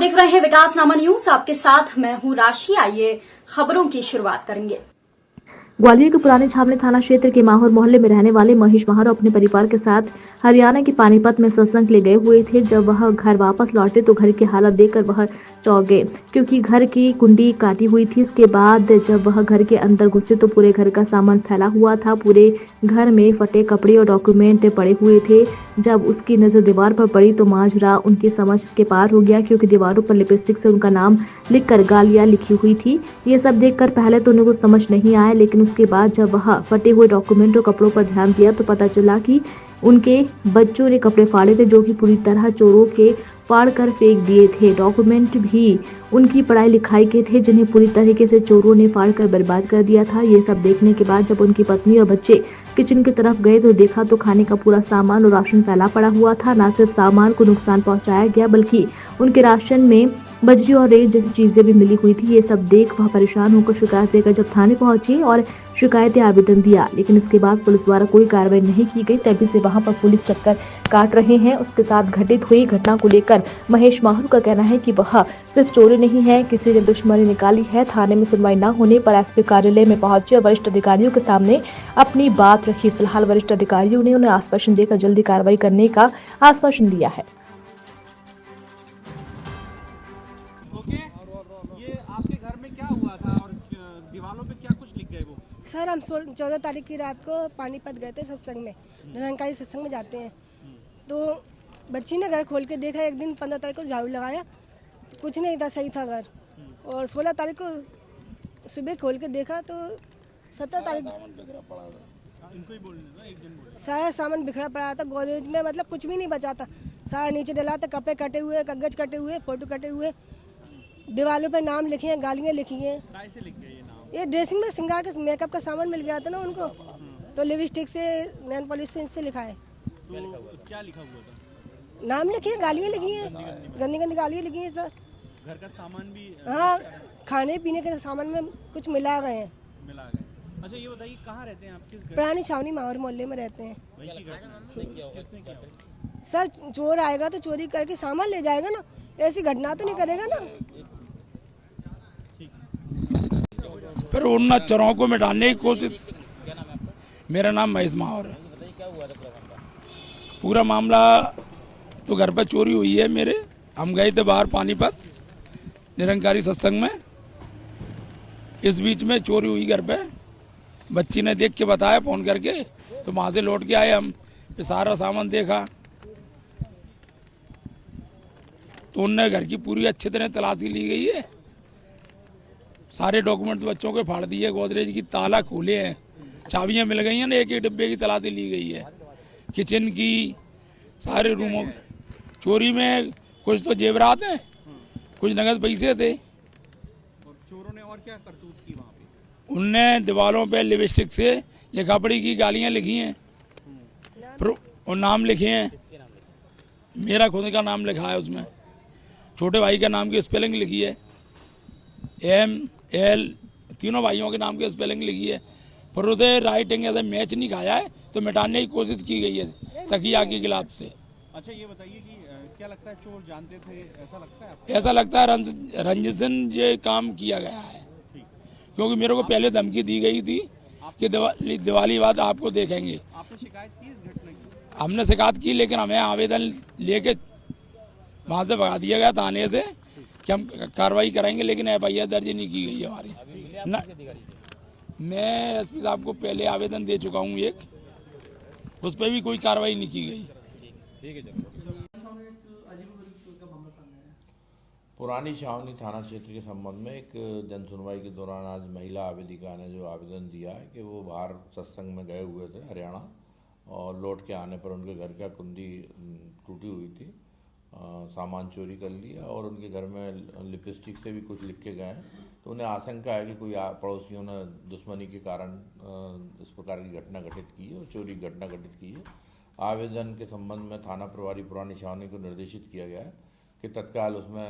देख रहे हैं विकासनामा न्यूज। आपके साथ मैं हूं राशि। आइए खबरों की शुरुआत करेंगे। ग्वालियर के पुराने छावनी थाना क्षेत्र के माहौर मोहल्ले में रहने वाले महेश महारो अपने परिवार के साथ हरियाणा के पानीपत में सत्संग ले गए हुए थे। जब वह घर वापस लौटे तो घर की हालत देखकर वह चौंक गए, क्योंकि घर की कुंडी काटी हुई थी। इसके बाद जब वह घर के अंदर घुसे तो पूरे घर का सामान फैला हुआ था। पूरे घर में फटे कपड़े और डॉक्यूमेंट पड़े हुए थे। जब उसकी नजर दीवार पर पड़ी तो माजरा उनकी समझ के पार हो गया, क्योंकि दीवारों पर लिपस्टिक से उनका नाम लिखकर गालियां लिखी हुई थी। ये सब देखकर पहले तो उन्हें कुछ समझ नहीं आया, लेकिन उसके बाद जब वह फटे हुए डॉक्यूमेंट और कपड़ों पर ध्यान दिया तो पता चला कि उनके बच्चों ने कपड़े फाड़े थे, जो कि पूरी तरह चोरों के फाड़ कर फेंक दिए थे। डॉक्यूमेंट भी उनकी पढ़ाई लिखाई के थे, जिन्हें पूरी तरीके से चोरों ने फाड़ कर बर्बाद कर दिया था। ये सब देखने के बाद जब उनकी पत्नी और बच्चे किचन की तरफ गए तो देखा तो खाने का पूरा सामान और राशन फैला पड़ा हुआ था। न सिर्फ सामान को नुकसान पहुंचाया गया, बल्कि उनके राशन में बजरी और रेत जैसी चीजें भी मिली हुई थी। ये सब देख वह परेशान होकर शिकायत देकर जब थाने पहुंची और शिकायती आवेदन दिया, लेकिन इसके बाद पुलिस द्वारा कोई कार्रवाई नहीं की गई। तभी से वहां पर पुलिस चक्कर काट रहे हैं। उसके साथ घटित हुई घटना को लेकर महेश माहरू का कहना है कि वह सिर्फ चोरी नहीं है, किसी ने दुश्मनी निकाली है। थाने में सुनवाई न होने पर एसपी कार्यालय में पहुंचे और वरिष्ठ अधिकारियों के सामने अपनी बात रखी। फिलहाल वरिष्ठ अधिकारियों ने उन्हें आश्वासन देकर जल्दी कार्रवाई करने का आश्वासन दिया है। ये आपके घर में क्या हुआ था और दीवारों पे क्या कुछ लिख गए वो? सर हम 14 तारीख की रात को पानीपत गए थे सत्संग में, निरंकारी सत्संग में जाते हैं। तो बच्ची ने घर खोल के देखा। एक दिन 15 तारीख को झाड़ू लगाया तो कुछ नहीं था, सही था घर। और 16 तारीख को सुबह खोल के देखा तो 17 तारीख सारा सामान बिखरा पड़ा था गोदरेज में। मतलब कुछ भी नहीं बचा था, सारा नीचे डला था। कपड़े कटे हुए, कागज कटे हुए, फोटो कटे हुए, दीवारों पे नाम लिखे हैं, गालियाँ लिखी हैं। कैसे लिख गए ये नाम? ये ड्रेसिंग में श्रृंगार का मेकअप का सामान मिल गया था ना उनको, तो लिपस्टिक से, नेल पॉलिश से इनसे लिखा है। तो क्या लिखा हुआ था? नाम लिखे हैं, गालियाँ लिखी हैं, गंदी गंदी गालियाँ लिखी हैं सर। घर का सामान भी हाँ, खाने पीने के सामान में कुछ मिला गए हैं। मिला गए। अच्छा ये बताइए कहाँ रहते हैं आप? किस घर? पुरानी छावनी माहौर मोहल्ले में रहते हैं। वही की घटना? किसने किया होगा? सर चोर आएगा तो चोरी करके सामान ले जाएगा ना, ऐसी घटना तो नहीं करेगा ना। फिर उन चोरों को मिटाने की कोशिश। मेरा नाम महेश माहौर है। पूरा मामला तो घर पर चोरी हुई है मेरे। हम गए थे बाहर पानीपत निरंकारी सत्संग में, इस बीच में चोरी हुई घर पे। बच्ची ने देख के बताया फोन करके, तो वहाँ से लौट के आए हम। फिर सारा सामान देखा तो उनने घर की पूरी अच्छी तरह तलाशी ली गई है। सारे डॉक्यूमेंट बच्चों के फाड़ दिए, गोदरेज की ताला खोले हैं, चाबियां मिल गई हैं ना, एक एक डिब्बे की तलाशी ली गई है। किचन की, सारे रूमों चोरी में कुछ तो जेवरात हैं, कुछ नगद पैसे थे। और चोरों ने और क्या करतूत की वहाँ पे? उनने दीवारों पे लिपस्टिक से लिखा पढ़ी की गालियां लिखी हैं और नाम लिखे हैं। मेरा खुद का नाम लिखा है उसमें, छोटे भाई का नाम की स्पेलिंग लिखी है, ML, तीनों भाइयों के नाम की स्पेलिंग लिखी है। पर उसे राइटिंग ऐसे मैच नहीं खाया है तो मिटाने की कोशिश की गई है तकिया के गिलाफ से। अच्छा ये बताइए कि क्या लगता है चोर जानते थे, ऐसा लगता है आपको? ऐसा लगता है रंजिशन ये काम किया गया है, क्योंकि मेरे को पहले धमकी दी गई थी कि दिवाली बाद आपको देखेंगे। आपने शिकायत की इस घटना की? हमने शिकायत की, लेकिन हमें आवेदन लेके वहाँ से भगा दिया गया थाने से कि हम कार्रवाई करेंगे, लेकिन FIR दर्ज नहीं की गई है हमारी ना। मैं SP साहब को पहले आवेदन दे चुका हूँ एक, उस पर भी कोई कार्रवाई नहीं की गई। पुरानी छावनी थाना क्षेत्र के संबंध में एक जन सुनवाई के दौरान आज महिला आवेदिका ने जो आवेदन दिया है कि वो बाहर सत्संग में गए हुए थे हरियाणा, और लौट के आने पर उनके घर का कुंडी टूटी हुई थी, सामान चोरी कर लिया और उनके घर में लिपस्टिक से भी कुछ लिख के गए हैं। तो उन्हें आशंका है कि कोई पड़ोसियों ने दुश्मनी के कारण इस प्रकार की घटना घटित की है और चोरी की घटना घटित की है। आवेदन के संबंध में थाना प्रभारी पुरानी छावनी को निर्देशित किया गया है कि तत्काल उसमें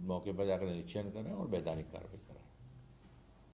मौके पर जाकर निरीक्षण करें और वैधानिक कार्रवाई करें।